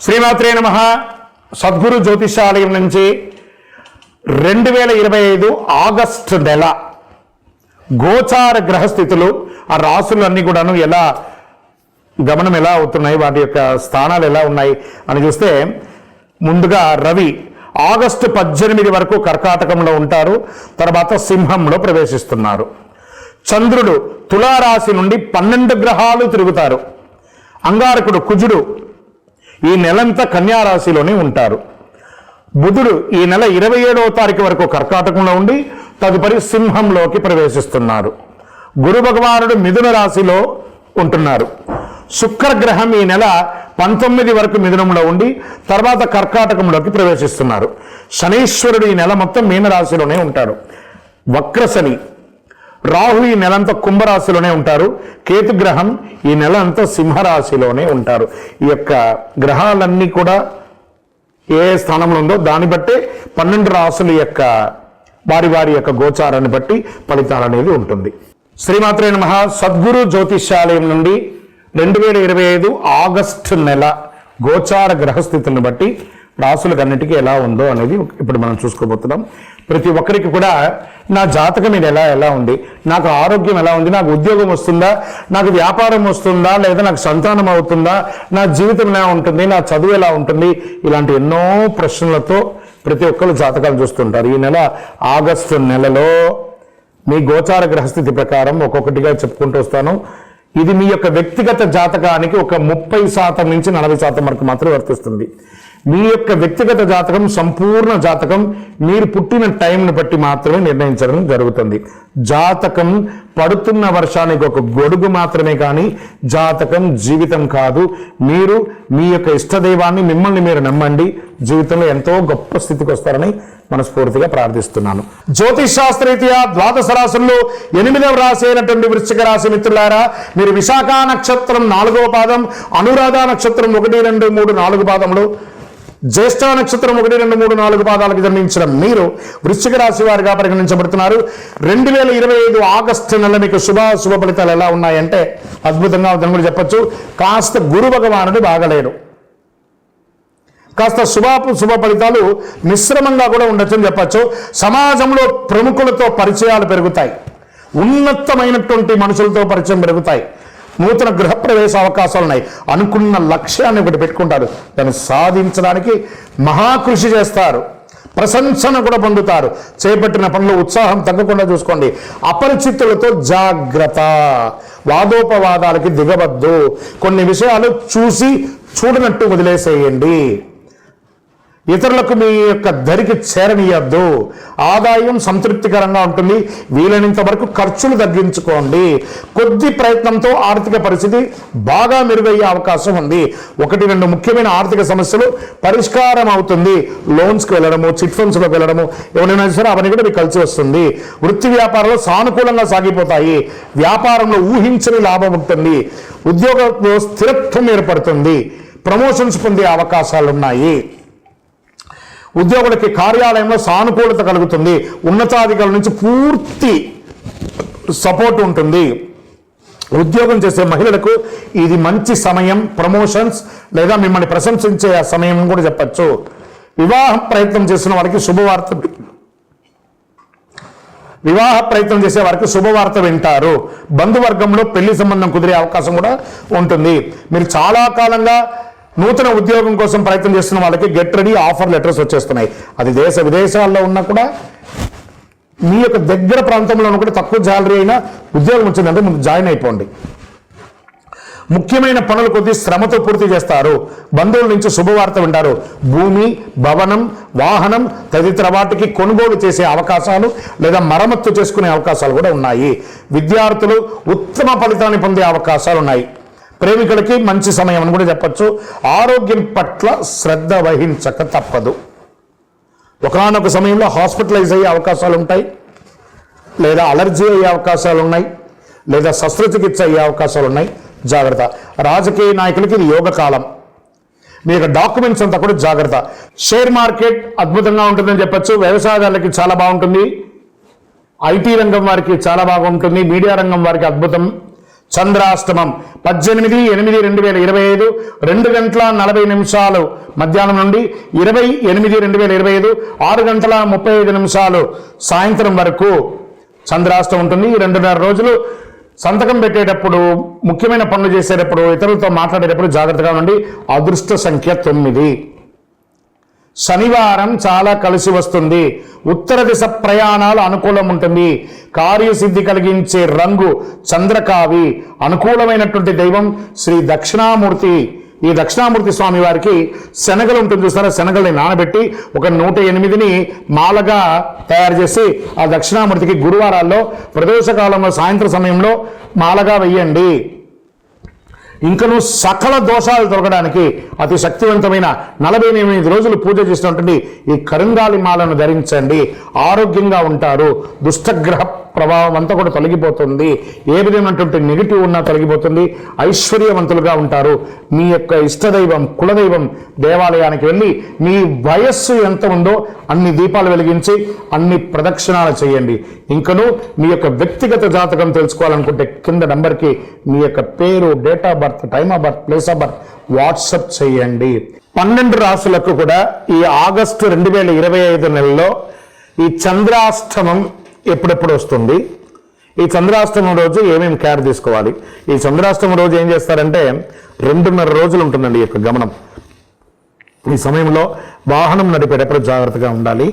శ్రీమాత్రే నమః. సద్గురు జ్యోతిషాలయం నుంచి 2025 ఆగస్టు నెల గోచార గ్రహస్థితులు, ఆ రాసులన్నీ కూడాను ఎలా గమనం ఎలా అవుతున్నాయి, వాటి యొక్క స్థానాలు ఎలా ఉన్నాయి అని చూస్తే, ముందుగా రవి ఆగస్టు 18 వరకు కర్కాటకంలో ఉంటారు, తర్వాత సింహంలో ప్రవేశిస్తున్నారు. చంద్రుడు తులారాశి నుండి 12 గ్రహాలు తిరుగుతారు. అంగారకుడు కుజుడు ఈ నెలంతా కన్యారాశిలోనే ఉంటారు. బుధుడు ఈ నెల 27వ తారీఖు వరకు కర్కాటకంలో ఉండి తదుపరి సింహంలోకి ప్రవేశిస్తున్నారు. గురు భగవానుడు మిథున రాశిలో ఉంటున్నారు. శుక్రగ్రహం ఈ నెల 19 వరకు మిథునంలో ఉండి తర్వాత కర్కాటకంలోకి ప్రవేశిస్తున్నారు. శనీశ్వరుడు ఈ నెల మొత్తం మీనరాశిలోనే ఉంటాడు. వక్రశని రాహు ఈ నెలంతా కుంభరాశిలోనే ఉంటారు. కేతుగ్రహం ఈ నెల అంతా సింహరాశిలోనే ఉంటారు. ఈ యొక్క గ్రహాలన్నీ కూడా ఏ స్థానంలో ఉందో దాన్ని బట్టే 12 రాశుల యొక్క వారి యొక్క గోచారాన్ని బట్టి ఫలితాలు అనేది ఉంటుంది. శ్రీమాత్రే నమః. సద్గురు జ్యోతిషాలయం నుండి 2025 ఆగస్టు నెల గోచార గ్రహస్థితులను బట్టి రాసులకు అన్నిటికీ ఎలా ఉందో అనేది ఇప్పుడు మనం చూసుకోబోతున్నాం. ప్రతి ఒక్కరికి కూడా నా జాతకం ఇది ఎలా ఉంది, నాకు ఆరోగ్యం ఎలా ఉంది, నాకు ఉద్యోగం వస్తుందా, నాకు వ్యాపారం వస్తుందా, లేదా నాకు సంతానం అవుతుందా, నా జీవితం ఎలా ఉంటుంది, నా చదువు ఎలా ఉంటుంది, ఇలాంటి ఎన్నో ప్రశ్నలతో ప్రతి ఒక్కరు జాతకాలు చూస్తుంటారు. ఈ నెల ఆగస్టు నెలలో మీ గోచార గ్రహస్థితి ప్రకారం ఒక్కొక్కటిగా చెప్పుకుంటూ వస్తాను. ఇది మీ యొక్క వ్యక్తిగత జాతకానికి ఒక 30% నుంచి 40% వరకు మాత్రమే వర్తిస్తుంది. మీ యొక్క వ్యక్తిగత జాతకం, సంపూర్ణ జాతకం మీరు పుట్టిన టైంని బట్టి మాత్రమే నిర్ణయించడం జరుగుతుంది. జాతకం పడుతున్న వర్షానికి ఒక గొడుగు మాత్రమే, కానీ జాతకం జీవితం కాదు. మీరు మీ యొక్క ఇష్టదైవాన్ని, మిమ్మల్ని మీరు నమ్మండి, జీవితంలో ఎంతో గొప్ప స్థితికి వస్తారని మనస్ఫూర్తిగా ప్రార్థిస్తున్నాను. జ్యోతిష్ శాస్త్రరీత్యా ద్వాదశ రాశుల్లో 8వ రాశి అయినటువంటి వృశ్చిక రాశి మిత్రులారా, మీరు విశాఖ నక్షత్రం 4వ పాదం, అనురాధ నక్షత్రం 1, 2, 3, 4 పాదములు, జ్యేష్ఠ నక్షత్రం 1, 2, 3, 4 పాదాలకు జన్మించిన మీరు వృశ్చిక రాశి వారిగా పరిగణించబడుతున్నారు. 2025 ఆగస్టు నెల మీకు శుభ ఫలితాలు ఎలా ఉన్నాయంటే అద్భుతంగా ఉందని కూడా చెప్పచ్చు. కాస్త గురు భగవానుడు బాగలేడు, కాస్త శుభ ఫలితాలు మిశ్రమంగా కూడా ఉండొచ్చని చెప్పచ్చు. సమాజంలో ప్రముఖులతో పరిచయాలు పెరుగుతాయి, ఉన్నతమైనటువంటి మనుషులతో పరిచయం పెరుగుతాయి. నూతన గృహప్రవేశ అవకాశాలు ఉన్నాయి. అనుకున్న లక్ష్యాన్ని ఒకటి పెట్టుకుంటారు, దాన్ని సాధించడానికి మహాకృషి చేస్తారు, ప్రశంసన కూడా పొందుతారు. చేపట్టిన పనులు ఉత్సాహం తగ్గకుండా చూసుకోండి. అపరిచితులతో జాగ్రత్త, వాదోపవాదాలకి దిగవద్దు. కొన్ని విషయాలు చూసి చూడనట్టు వదిలేసేయండి. ఇతరులకు మీ యొక్క దరికి చేరనీయద్దు. ఆదాయం సంతృప్తికరంగా ఉంటుంది. వీలైనంత వరకు ఖర్చులు తగ్గించుకోండి. కొద్ది ప్రయత్నంతో ఆర్థిక పరిస్థితి బాగా మెరుగయ్యే అవకాశం ఉంది. 1, 2 ముఖ్యమైన ఆర్థిక సమస్యలు పరిష్కారం అవుతుంది. లోన్స్కి వెళ్ళడము, చిట్ ఫండ్స్లోకి వెళ్ళడము, ఎవరైనా సరే అవన్నీ కూడా మీకు కలిసి వస్తుంది. వృత్తి వ్యాపారాలు సానుకూలంగా సాగిపోతాయి. వ్యాపారంలో ఊహించని లాభం ఉంటుంది. ఉద్యోగంలో స్థిరత్వం ఏర్పడుతుంది. ప్రమోషన్స్ పొందే అవకాశాలు ఉన్నాయి. ఉద్యోగులకి కార్యాలయంలో సానుకూలత కలుగుతుంది. ఉన్నతాధికారుల నుంచి పూర్తి సపోర్ట్ ఉంటుంది. ఉద్యోగం చేసే మహిళలకు ఇది మంచి సమయం, ప్రమోషన్స్ లేదా మిమ్మల్ని ప్రశంసించే సమయం కూడా చెప్పచ్చు. వివాహ ప్రయత్నం చేసే వారికి శుభవార్త వింటారు. బంధువర్గంలో పెళ్లి సంబంధం కుదిరే అవకాశం కూడా ఉంటుంది. మీరు చాలా కాలంగా నూతన ఉద్యోగం కోసం ప్రయత్నం చేస్తున్న వాళ్ళకి గెట్ రెడీ ఆఫర్ లెటర్స్ వచ్చేస్తున్నాయి. అది దేశ విదేశాల్లో ఉన్నా కూడా, మీ యొక్క దగ్గర ప్రాంతంలో కూడా తక్కువ శాలరీ అయినా ఉద్యోగం వచ్చిందంటే ముందు జాయిన్ అయిపోండి. ముఖ్యమైన పనులు కొద్ది శ్రమతో పూర్తి చేస్తారు. బంధువుల నుంచి శుభవార్త వింటారు. భూమి, భవనం, వాహనం తదితర వాటికి కొనుగోలు చేసే అవకాశాలు లేదా మరమ్మత్తు చేసుకునే అవకాశాలు కూడా ఉన్నాయి. విద్యార్థులు ఉత్తమ ఫలితాన్ని పొందే అవకాశాలు ఉన్నాయి. ప్రేమికులకి మంచి సమయం అని కూడా చెప్పచ్చు. ఆరోగ్యం పట్ల శ్రద్ధ వహించక తప్పదు. ఒకనొక సమయంలో హాస్పిటలైజ్ అయ్యే అవకాశాలు ఉంటాయి, లేదా అలర్జీ అయ్యే అవకాశాలు ఉన్నాయి, లేదా శస్త్రచికిత్స అయ్యే అవకాశాలు ఉన్నాయి. జాగ్రత్త. రాజకీయ నాయకులకి ఇది యోగ కాలం. మీ యొక్క డాక్యుమెంట్స్ అంతా కూడా జాగ్రత్త. షేర్ మార్కెట్ అద్భుతంగా ఉంటుందని చెప్పచ్చు. వ్యవసాయదారులకి చాలా బాగుంటుంది. ఐటీ రంగం వారికి చాలా బాగుంటుంది. మీడియా రంగం వారికి అద్భుతం. చంద్రాష్టమం 18/8/2025 2:40 మధ్యాహ్నం నుండి 20/8/2025 6:35 సాయంత్రం వరకు చంద్రాష్టమం ఉంటుంది. ఈ 2.5 రోజులు సంతకం పెట్టేటప్పుడు, ముఖ్యమైన పనులు చేసేటప్పుడు, ఇతరులతో మాట్లాడేటప్పుడు జాగ్రత్తగా ఉండండి. అదృష్ట సంఖ్య 9. శనివారం చాలా కలిసి వస్తుంది. ఉత్తర దిశ ప్రయాణాలు అనుకూలం ఉంటుంది. కార్యసిద్ధి కలిగించే రంగు చంద్రకావి. అనుకూలమైనటువంటి దైవం శ్రీ దక్షిణామూర్తి. ఈ దక్షిణామూర్తి స్వామి వారికి శనగలు ఉంటుంది చూస్తారా, శనగల్ని నానబెట్టి ఒక 108ని మాలగా తయారు చేసి ఆ దక్షిణామూర్తికి గురువారాల్లో ప్రదోషకాలంలో సాయంత్రం సమయంలో మాలగా వెయ్యండి. ఇంకను సకల దోషాలు తొలగడానికి అతి శక్తివంతమైన 48 రోజులు పూజ చేసినటువంటి ఈ కరుంగాలి మాలను ధరించండి. ఆరోగ్యంగా ఉంటారు. దుష్టగ్రహ ప్రభావం అంతా కూడా తొలగిపోతుంది. ఏ విధమైనటువంటి నెగిటివ్ ఉన్నా తొలగిపోతుంది. ఐశ్వర్యవంతులుగా ఉంటారు. మీ యొక్క ఇష్టదైవం, కులదైవం దేవాలయానికి వెళ్ళి మీ వయస్సు ఎంత ఉందో అన్ని దీపాలు వెలిగించి అన్ని ప్రదక్షిణాలు చేయండి. ఇంకను మీ యొక్క వ్యక్తిగత జాతకం తెలుసుకోవాలనుకుంటే కింద నంబర్కి మీ యొక్క పేరు, date of birth, time of birth, place of birth WhatsApp చేయండి. 12 రాశులకు కూడా ఈ ఆగస్టు 2025 నెలలో ఈ చంద్రాష్టమం ఎప్పుడెప్పుడు వస్తుంది, ఈ చంద్రాష్టమం రోజు ఏమేమి కేర్ తీసుకోవాలి. ఈ చంద్రాష్టమం రోజు ఏం చేస్తారంటే 2.5 రోజులు ఉంటుందండి ఈ యొక్క గమనం. ఈ సమయంలో వాహనం నడిపేటప్పుడు జాగ్రత్తగా ఉండాలి.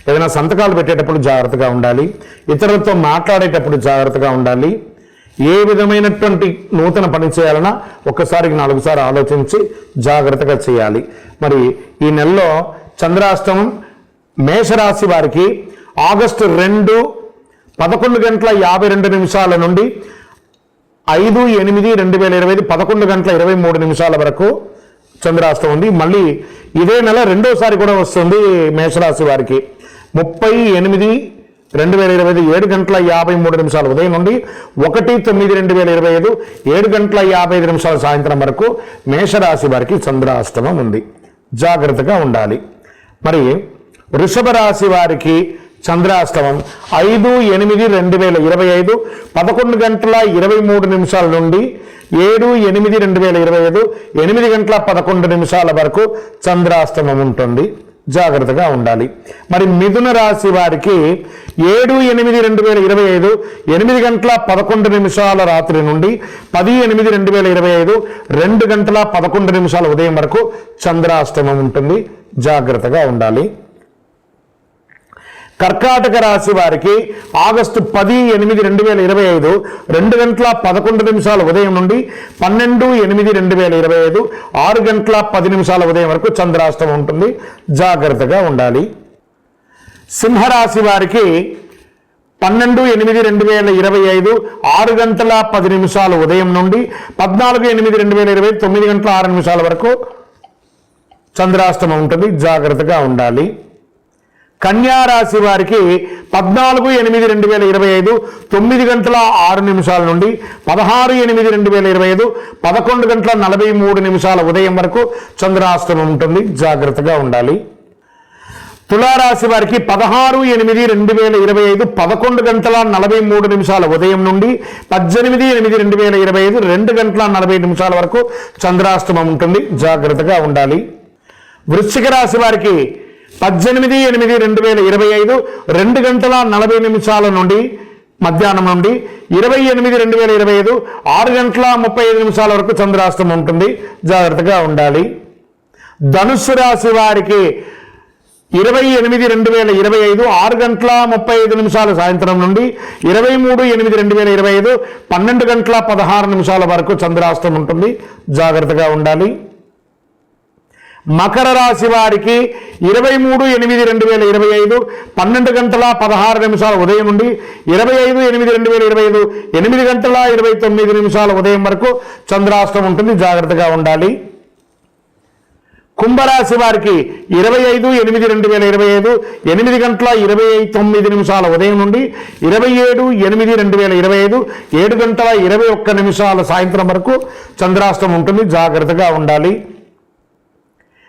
ఏదైనా సంతకాలు పెట్టేటప్పుడు జాగ్రత్తగా ఉండాలి. ఇతరులతో మాట్లాడేటప్పుడు జాగ్రత్తగా ఉండాలి. ఏ విధమైనటువంటి నూతన పని చేయాలన్నా ఒక్కసారికి 4 సార్లు ఆలోచించి జాగ్రత్తగా చేయాలి. మరి ఈ నెలలో చంద్రాష్టమం మేషరాశి వారికి ఆగస్టు 2 11:52 నుండి 5/8/2025 11:23 వరకు చంద్రాష్టమం ఉంది. మళ్ళీ ఇదే నెల రెండోసారి కూడా వస్తుంది మేషరాశి వారికి 30/8/2025 7:53 ఉదయం నుండి 1/9/2025 7:55 సాయంత్రం వరకు మేషరాశి వారికి చంద్రాష్టమం ఉంది. జాగ్రత్తగా ఉండాలి. మరి వృషభ రాశి వారికి చంద్రాష్టమం 5/8/2025 11:23 నుండి 7/8/2025 8:11 వరకు చంద్రాష్టమం ఉంటుంది. జాగ్రత్తగా ఉండాలి. మరి మిథున రాశి వారికి 7/8/2025 8:11 రాత్రి నుండి 10/8/2025 2:11 ఉదయం వరకు చంద్రాష్టమం ఉంటుంది. జాగ్రత్తగా ఉండాలి. కర్కాటక రాశి వారికి ఆగస్టు 10/8/2025 2:11 ఉదయం నుండి 12/8/2025 6:10 ఉదయం వరకు చంద్రాష్టమం ఉంటుంది. జాగ్రత్తగా ఉండాలి. సింహరాశి వారికి 12/8/2025 6:10 ఉదయం నుండి 14/8/2025 9:06 వరకు చంద్రాష్టమం ఉంటుంది. జాగ్రత్తగా ఉండాలి. కన్యా రాశి వారికి 14/8/2025 9:06 నుండి 16/8/2025 11:43 ఉదయం వరకు చంద్రాష్టమం ఉంటుంది. జాగ్రత్తగా ఉండాలి. తులారాశి వారికి 16/8/2025 11:43 ఉదయం నుండి 18/8/2025 2:40 వరకు చంద్రాష్టమం ఉంటుంది. జాగ్రత్తగా ఉండాలి. వృశ్చిక రాశి వారికి 18/8/2025 2:40 నుండి మధ్యాహ్నం నుండి 20/8/2025 6:35 వరకు చంద్రాష్టమం ఉంటుంది. జాగ్రత్తగా ఉండాలి. ధనుస్సు రాశి వారికి 20/8/2025 6:35 సాయంత్రం నుండి 23/8/2025 12:16 వరకు చంద్రాష్టమం ఉంటుంది. జాగ్రత్తగా ఉండాలి. మకర రాశి వారికి 23/8/2025 12:16 ఉదయం నుండి 25/8/2025 8:29 ఉదయం వరకు చంద్రాష్టమం ఉంటుంది. జాగ్రత్తగా ఉండాలి. కుంభరాశి వారికి 25/8/2025 8:29 ఉదయం నుండి 27/8/2025 7:21 సాయంత్రం వరకు చంద్రాష్టమం ఉంటుంది. జాగ్రత్తగా ఉండాలి.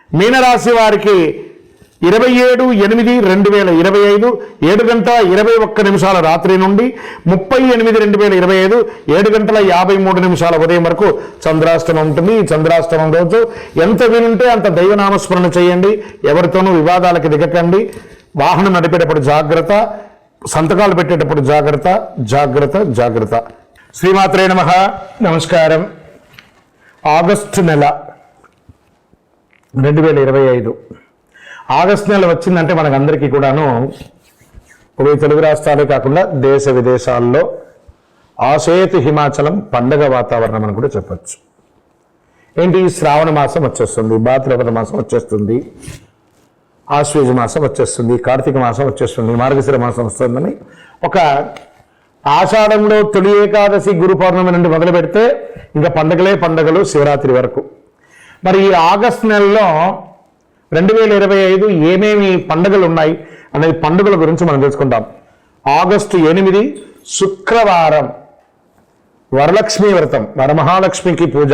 మీనరాశి వారికి 27/8/2025 7:21 రాత్రి నుండి 30/8/2025 7:53 ఉదయం వరకు చంద్రాష్టమం ఉంటుంది. ఈ చంద్రాష్టమం రోజు ఎంత వీలుంటే అంత దైవనామస్మరణ చేయండి. ఎవరితోనూ వివాదాలకు దిగకండి. వాహనం నడిపేటప్పుడు జాగ్రత్త, సంతకాలు పెట్టేటప్పుడు జాగ్రత్త జాగ్రత్త జాగ్రత్త. శ్రీమాత్రే నమః. నమస్కారం. ఆగస్టు నెల 2025 ఆగస్టు నెల వచ్చిందంటే మనకందరికీ కూడాను ఉభయ తెలుగు రాష్ట్రాలే కాకుండా దేశ విదేశాల్లో ఆసేతు హిమాచలం పండగ వాతావరణం అని కూడా చెప్పచ్చు. ఏంటి, శ్రావణ మాసం వచ్చేస్తుంది, భాద్రపద మాసం వచ్చేస్తుంది, ఆశ్వేజ మాసం వచ్చేస్తుంది, కార్తీక మాసం వచ్చేస్తుంది, మార్గశిర మాసం వస్తుందని ఒక ఆషాఢంలో తొలి ఏకాదశి గురు పౌర్ణమి నుండి మొదలు పెడితే ఇంకా పండగలు శివరాత్రి వరకు. మరి ఈ ఆగస్టు నెలలో 2025 ఏమేమి పండుగలు ఉన్నాయి అనేది పండుగల గురించి మనం తెలుసుకుంటాం. ఆగస్టు 8 శుక్రవారం వరలక్ష్మీ వ్రతం, వరమహాలక్ష్మికి పూజ.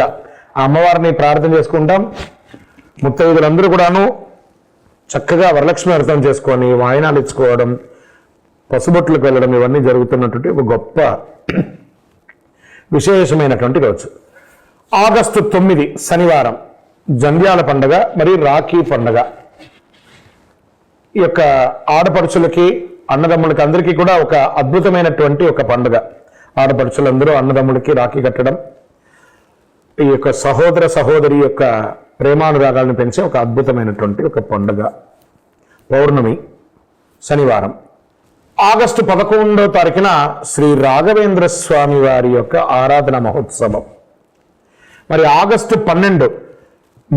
ఆ అమ్మవారిని ప్రార్థన చేసుకుంటాం. ముత్తైదులందరూ కూడాను చక్కగా వరలక్ష్మి వ్రతం చేసుకొని వాయినాలు ఇచ్చుకోవడం, పసుబొట్లకు వెళ్ళడం, ఇవన్నీ జరుగుతున్నటువంటి ఒక గొప్ప విశేషమైనటువంటి రోజు. ఆగస్టు 9 శనివారం జంధ్యాల పండుగ మరియు రాఖీ పండుగ. ఈ యొక్క ఆడపడుచులకి అన్నదమ్ములకి అందరికీ కూడా ఒక అద్భుతమైనటువంటి ఒక పండుగ. ఆడపడుచులందరూ అన్నదమ్ములకి రాఖీ కట్టడం, ఈ యొక్క సహోదర సహోదరి యొక్క ప్రేమానురాగాలను పెంచే ఒక అద్భుతమైనటువంటి ఒక పండుగ. పౌర్ణమి శనివారం. ఆగస్టు 11వ తారీఖున శ్రీ రాఘవేంద్ర స్వామి వారి యొక్క ఆరాధన మహోత్సవం. మరి ఆగస్టు 12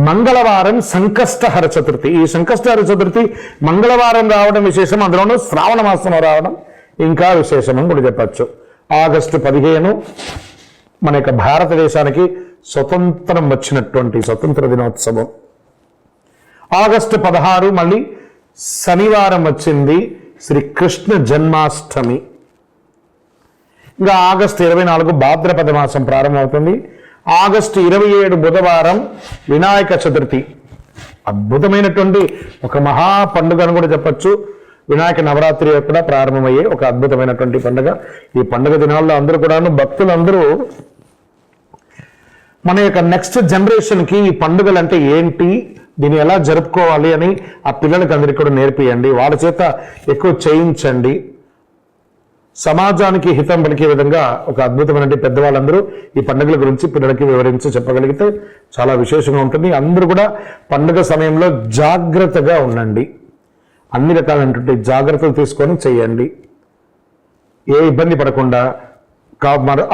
మంగళవారం సంకష్టహర చతుర్థి. ఈ సంకష్టహర చతుర్థి మంగళవారం రావడం విశేషం, అందులోనూ శ్రావణ మాసం రావడం ఇంకా విశేషం అని కూడా చెప్పచ్చు. ఆగస్టు 15 మన యొక్క భారతదేశానికి స్వతంత్రం వచ్చినటువంటి స్వతంత్ర దినోత్సవం. ఆగస్టు 16 మళ్ళీ శనివారం వచ్చింది, శ్రీ కృష్ణ జన్మాష్టమి. ఇంకా ఆగస్టు 24 భాద్రపద మాసం ప్రారంభమవుతుంది. ఆగస్టు 27 బుధవారం వినాయక చతుర్థి. అద్భుతమైనటువంటి ఒక మహా పండుగ అని కూడా చెప్పచ్చు. వినాయక నవరాత్రి కూడా ప్రారంభమయ్యే ఒక అద్భుతమైనటువంటి పండుగ. ఈ పండుగ దినాల్లో అందరూ కూడాను భక్తులందరూ మన యొక్క నెక్స్ట్ జనరేషన్కి ఈ పండుగలు అంటే ఏంటి, దీన్ని ఎలా జరుపుకోవాలి అని ఆ పిల్లలకి అందరికీ కూడా నేర్పియండి. వాళ్ళ చేత ఎక్కువ చేయించండి. సమాజానికి హితం పలికే విధంగా ఒక అద్భుతమైన పెద్దవాళ్ళందరూ ఈ పండుగల గురించి పిల్లలకి వివరించి చెప్పగలిగితే చాలా విశేషంగా ఉంటుంది. అందరూ కూడా పండుగ సమయంలో జాగ్రత్తగా ఉండండి. అన్ని రకాలైనటువంటి జాగ్రత్తలు తీసుకొని చేయండి. ఏ ఇబ్బంది పడకుండా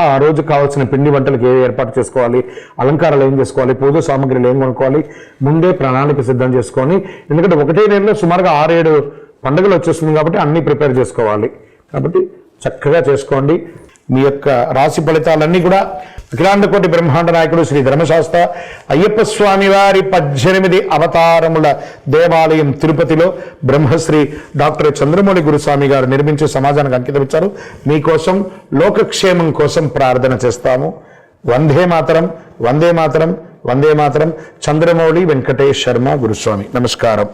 ఆ రోజు కావాల్సిన పిండి వంటలకు ఏ ఏర్పాటు చేసుకోవాలి, అలంకారాలు ఏం చేసుకోవాలి, పూజ సామాగ్రిలు ఏం కొనుక్కోవాలి, ముందే ప్రణాళిక సిద్ధం చేసుకొని, ఎందుకంటే ఒకటే నెలలో సుమారుగా 6-7 పండుగలు వచ్చేస్తుంది కాబట్టి అన్నీ ప్రిపేర్ చేసుకోవాలి. కాబట్టి చక్కగా చేసుకోండి. మీ యొక్క రాశి ఫలితాలన్నీ కూడా అఖిలాండ కోటి బ్రహ్మాండ నాయకుడు శ్రీ ధర్మశాస్త్ర అయ్యప్ప స్వామి వారి 18 అవతారముల దేవాలయం తిరుపతిలో బ్రహ్మశ్రీ డాక్టర్ చంద్రమౌళి గురుస్వామి గారు నిర్మించి సమాజానికి అంకితం ఇచ్చారు. మీకోసం లోకక్షేమం కోసం ప్రార్థన చేస్తాము. వందే మాతరం, వందే మాతరం, వందే మాతరం. చంద్రమౌళి వెంకటేష్ శర్మ గురుస్వామి. నమస్కారం.